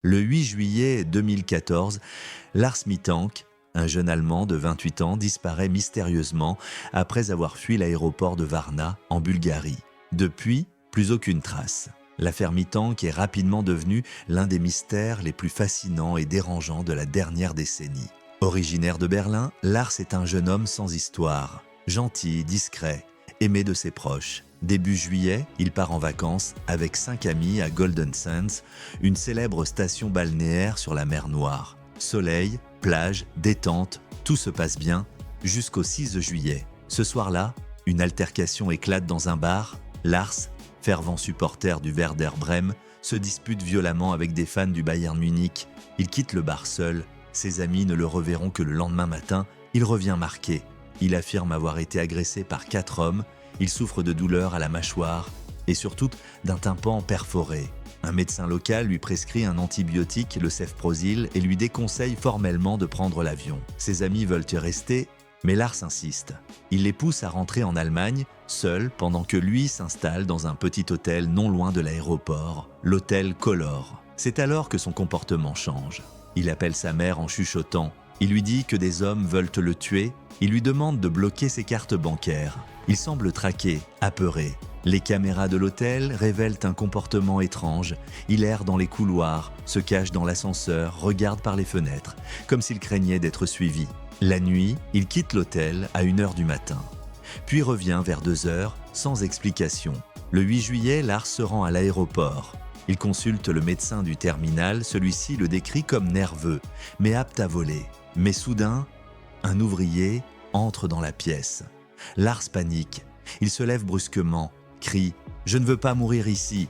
Le 8 juillet 2014, Lars Mittank, un jeune Allemand de 28 ans, disparaît mystérieusement après avoir fui l'aéroport de Varna, en Bulgarie. Depuis, plus aucune trace. L'affaire Mittank est rapidement devenue l'un des mystères les plus fascinants et dérangeants de la dernière décennie. Originaire de Berlin, Lars est un jeune homme sans histoire, gentil, discret, aimé de ses proches. Début juillet, il part en vacances avec 5 amis à Golden Sands, une célèbre station balnéaire sur la mer Noire. Soleil, plage, détente, tout se passe bien jusqu'au 6 juillet. Ce soir-là, une altercation éclate dans un bar. Lars, fervent supporter du Werder Brême, se dispute violemment avec des fans du Bayern Munich. Il quitte le bar seul. Ses amis ne le reverront que le lendemain matin. Il revient marqué. Il affirme avoir été agressé par 4 hommes. Il souffre de douleurs à la mâchoire et surtout d'un tympan perforé. Un médecin local lui prescrit un antibiotique, le cefprozil, et lui déconseille formellement de prendre l'avion. Ses amis veulent y rester, mais Lars insiste. Il les pousse à rentrer en Allemagne, seul, pendant que lui s'installe dans un petit hôtel non loin de l'aéroport, l'hôtel Color. C'est alors que son comportement change. Il appelle sa mère en chuchotant. Il lui dit que des hommes veulent le tuer. Il lui demande de bloquer ses cartes bancaires. Il semble traqué, apeuré. Les caméras de l'hôtel révèlent un comportement étrange. Il erre dans les couloirs, se cache dans l'ascenseur, regarde par les fenêtres, comme s'il craignait d'être suivi. La nuit, il quitte l'hôtel à 1h du matin, puis revient vers 2h sans explication. Le 8 juillet, Lars se rend à l'aéroport. Il consulte le médecin du terminal, celui-ci le décrit comme nerveux, mais apte à voler. Mais soudain, un ouvrier entre dans la pièce. Lars panique. Il se lève brusquement, crie « Je ne veux pas mourir ici !»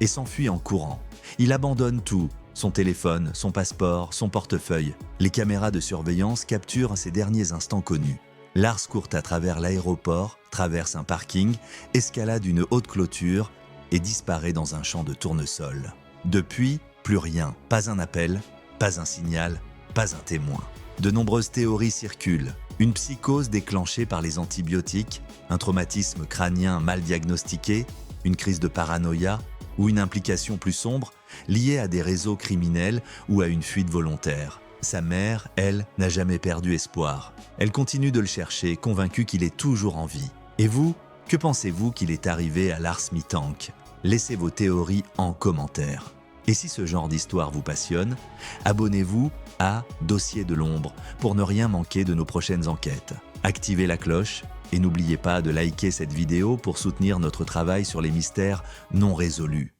et s'enfuit en courant. Il abandonne tout, son téléphone, son passeport, son portefeuille. Les caméras de surveillance capturent ses derniers instants connus. Lars court à travers l'aéroport, traverse un parking, escalade une haute clôture et disparaît dans un champ de tournesol. Depuis, plus rien, pas un appel, pas un signal, pas un témoin. De nombreuses théories circulent. Une psychose déclenchée par les antibiotiques, un traumatisme crânien mal diagnostiqué, une crise de paranoïa ou une implication plus sombre liée à des réseaux criminels ou à une fuite volontaire. Sa mère, elle, n'a jamais perdu espoir. Elle continue de le chercher, convaincue qu'il est toujours en vie. Et vous, que pensez-vous qu'il est arrivé à Lars Mittank? Laissez vos théories en commentaire. Et si ce genre d'histoire vous passionne, abonnez-vous à Dossier de l'ombre pour ne rien manquer de nos prochaines enquêtes. Activez la cloche et n'oubliez pas de liker cette vidéo pour soutenir notre travail sur les mystères non résolus.